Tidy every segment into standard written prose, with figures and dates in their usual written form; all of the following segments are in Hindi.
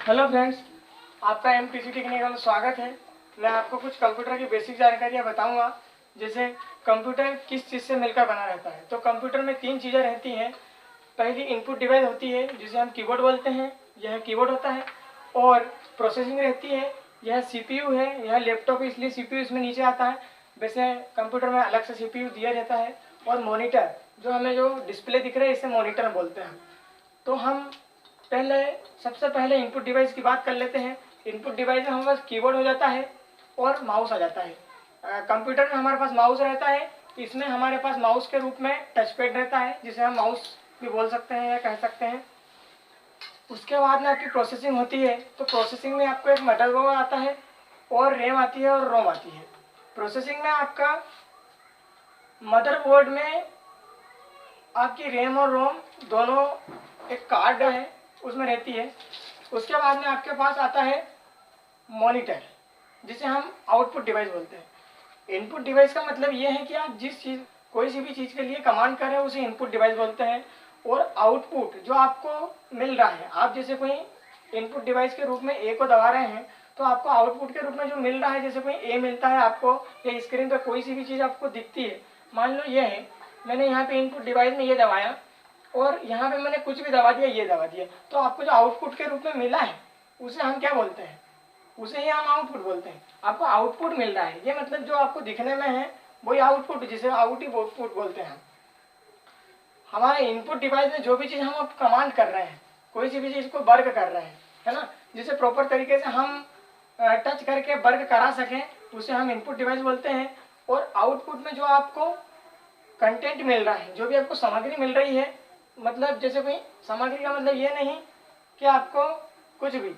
हेलो फ्रेंड्स, आपका MTC टेक्निकल में स्वागत है। मैं आपको कुछ कंप्यूटर की बेसिक जानकारियाँ बताऊंगा, जैसे कंप्यूटर किस चीज़ से मिलकर बना रहता है। तो कंप्यूटर में तीन चीज़ें रहती हैं। पहली इनपुट डिवाइस होती है जिसे हम कीबोर्ड बोलते हैं, यह कीबोर्ड होता है। और प्रोसेसिंग रहती है, यह CPU है। यह लैपटॉप है इसलिए CPU इसमें नीचे आता है, वैसे कंप्यूटर में अलग से CPU दिया जाता है। और मॉनिटर, जो हमें जो डिस्प्ले दिख रहा है इसे मॉनिटर बोलते हैं। तो हम सबसे पहले इनपुट डिवाइस की बात कर लेते हैं। इनपुट डिवाइस में हमारे पास कीबोर्ड हो जाता है और माउस आ जाता है। कंप्यूटर में हमारे पास माउस रहता है, इसमें हमारे पास माउस के रूप में टच पैड रहता है जिसे हम माउस भी बोल सकते हैं या कह सकते हैं। उसके बाद में आपकी प्रोसेसिंग होती है, तो प्रोसेसिंग में आपको एक मदरबोर्ड आता है और रैम आती है और रोम आती है। प्रोसेसिंग में आपका मदरबोर्ड में आपकी रैम और रोम दोनों एक कार्ड है उसमें रहती है। उसके बाद में आपके पास आता है मॉनिटर, जिसे हम आउटपुट डिवाइस बोलते हैं। इनपुट डिवाइस का मतलब ये है कि आप जिस चीज़ कोई सी भी चीज़ के लिए कमांड कर रहे हो उसे इनपुट डिवाइस बोलते हैं। और आउटपुट जो आपको मिल रहा है, आप जैसे कोई इनपुट डिवाइस के रूप में ए को दबा रहे हैं तो आपको आउटपुट के रूप में जो मिल रहा है, जैसे कोई ए मिलता है आपको, या स्क्रीन पर कोई सी भी चीज़ आपको दिखती है। मान लो ये है, मैंने यहाँ पे इनपुट डिवाइस में ये दबाया और यहाँ पे मैंने कुछ भी दबा दिया, ये दबा दिया, तो आपको जो आउटपुट के रूप में मिला है उसे हम क्या बोलते हैं? उसे ही हम आउटपुट बोलते हैं। आपको आउटपुट मिल रहा है, ये मतलब जो आपको दिखने में है वही आउटपुट, जिसे आउटपुट बोलते हैं। हमारे इनपुट डिवाइस में जो भी चीज़ हम कमांड कर रहे हैं, कोई सी भी चीज़ को वर्क कर रहे हैं, है ना, जिसे प्रॉपर तरीके से हम टच करके वर्क करा सकें, उसे हम इनपुट डिवाइस बोलते हैं। और आउटपुट में जो आपको कंटेंट मिल रहा है, जो भी आपको सामग्री मिल रही है, मतलब जैसे कोई सामग्री का मतलब ये नहीं कि आपको कुछ भी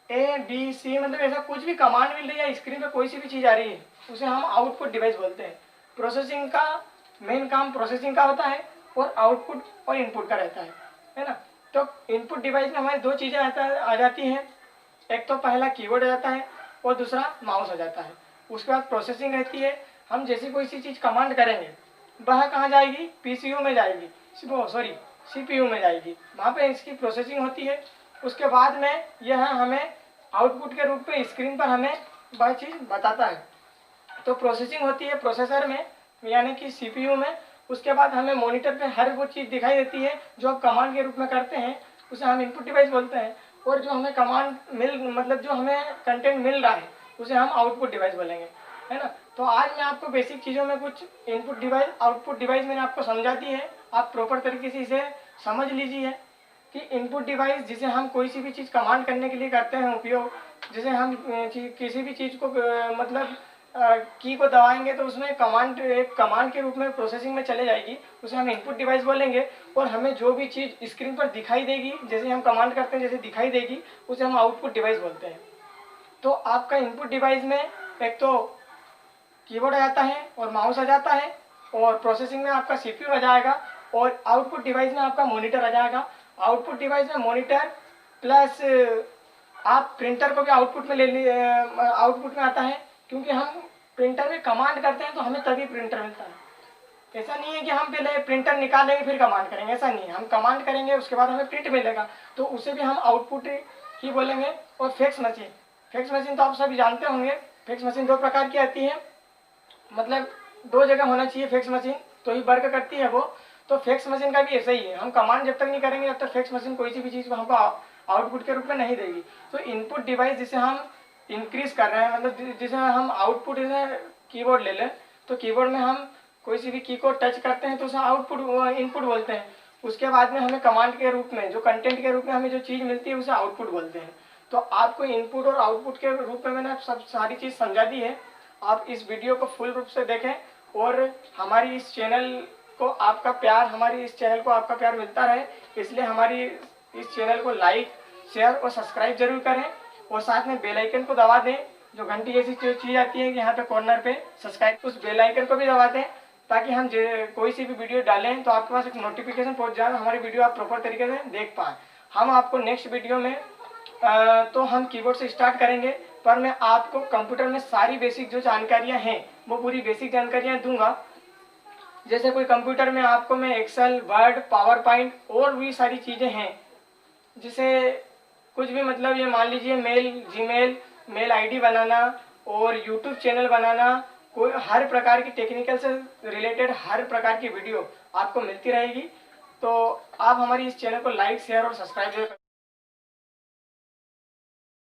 ABC मतलब ऐसा कुछ भी कमांड मिल रही है, स्क्रीन पे कोई सी भी चीज़ आ रही है, उसे हम आउटपुट डिवाइस बोलते हैं। प्रोसेसिंग का मेन काम प्रोसेसिंग का होता है और आउटपुट और इनपुट का रहता है ना। तो इनपुट डिवाइस में हमारी दो चीज़ें आ जाती हैं, एक तो पहला कीबोर्ड आ जाता है और दूसरा माउस आ जाता है। उसके बाद प्रोसेसिंग रहती है, हम जैसी कोई सी चीज़ कमांड करेंगे वह कहाँ जाएगी? PCU में जाएगी, सॉरी CPU में जाएगी, वहाँ पे इसकी प्रोसेसिंग होती है। उसके बाद में यह हमें आउटपुट के रूप में स्क्रीन पर हमें वह चीज़ बताता है। तो प्रोसेसिंग होती है प्रोसेसर में, यानी कि CPU में। उसके बाद हमें मॉनिटर पे हर वो चीज़ दिखाई देती है जो आप कमांड के रूप में करते हैं, उसे हम इनपुट डिवाइस बोलते हैं। और जो हमें कमांड मतलब जो हमें कंटेंट मिल रहा है उसे हम आउटपुट डिवाइस बोलेंगे, है ना। तो आज मैं आपको बेसिक चीज़ों में कुछ इनपुट डिवाइस आउटपुट डिवाइस मैंने आपको समझा दी है, आप प्रॉपर तरीके से इसे समझ लीजिए कि इनपुट डिवाइस जिसे हम कोई सी भी चीज़ कमांड करने के लिए करते हैं उपयोग, जैसे हम किसी भी चीज़ को मतलब की को दबाएंगे तो उसमें एक कमांड के रूप में प्रोसेसिंग में चले जाएगी, उसे हम इनपुट डिवाइस बोलेंगे। और हमें जो भी चीज़ स्क्रीन पर दिखाई देगी, जैसे हम कमांड करते हैं जैसे दिखाई देगी, उसे हम आउटपुट डिवाइस बोलते हैं। तो आपका इनपुट डिवाइस में एक तो कीबोर्ड आ जाता है और माउस आ जाता है, और प्रोसेसिंग में आपका CPU आ जाएगा, और आउटपुट डिवाइस में आपका मॉनिटर आ जाएगा। आउटपुट डिवाइस में मॉनिटर प्लस आप प्रिंटर को भी आउटपुट में आउटपुट में आता है, क्योंकि हम प्रिंटर में कमांड करते हैं तो हमें तभी प्रिंटर मिलता है। ऐसा नहीं है कि हम पहले प्रिंटर निकालेंगे फिर कमांड करेंगे, ऐसा नहीं है। हम कमांड करेंगे उसके बाद हमें प्रिंट मिलेगा, तो उसे भी हम आउटपुट ही बोलेंगे। और फैक्स मशीन तो आप सभी जानते होंगे। फैक्स मशीन दो प्रकार की आती है, मतलब दो जगह होना चाहिए फैक्स मशीन तो ही वर्क करती है वो। तो फैक्स मशीन का भी ऐसा ही है, हम कमांड जब तक नहीं करेंगे तब तक फैक्स मशीन कोई सी भी चीज़ को हमको आउटपुट के रूप में नहीं देगी। तो इनपुट डिवाइस जिसे हम इंक्रीज कर रहे हैं, मतलब जिसे हम आउटपुट, जैसे कीबोर्ड ले लें, तो कीबोर्ड में हम कोई सी भी की को टच करते हैं तो उसे आउटपुट इनपुट बोलते हैं। उसके बाद में हमें कमांड के रूप में जो कंटेंट के रूप में हमें जो चीज़ मिलती है उसे आउटपुट बोलते हैं। तो आपको इनपुट और आउटपुट के रूप में मैंने सब सारी चीज़ समझा दी है। आप इस वीडियो को फुल रूप से देखें और हमारी इस चैनल को आपका प्यार मिलता रहे, इसलिए हमारी इस चैनल को लाइक, शेयर और सब्सक्राइब जरूर करें। और साथ में बेल आइकन को दबा दें, जो घंटी जैसी चीज़ आती है कि यहाँ पे कॉर्नर पे सब्सक्राइब, उस बेल आइकन को भी दबा दें, ताकि हम कोई सी भी वीडियो डालें तो आपके पास एक नोटिफिकेशन पहुँच जाए, हमारी वीडियो आप प्रॉपर तरीके से देख पाएँ। हम आपको नेक्स्ट वीडियो में तो हम कीबोर्ड से स्टार्ट करेंगे, पर मैं आपको कंप्यूटर में सारी बेसिक जो जानकारियां हैं वो पूरी बेसिक जानकारियां दूंगा। जैसे कोई कंप्यूटर में आपको मैं एक्सेल, वर्ड, पावर पॉइंट और भी सारी चीज़ें हैं जिसे कुछ भी, मतलब ये मान लीजिए जीमेल मेल आईडी बनाना और यूट्यूब चैनल बनाना, कोई हर प्रकार की टेक्निकल से रिलेटेड हर प्रकार की वीडियो आपको मिलती रहेगी। तो आप हमारी इस चैनल को लाइक शेयर और सब्सक्राइब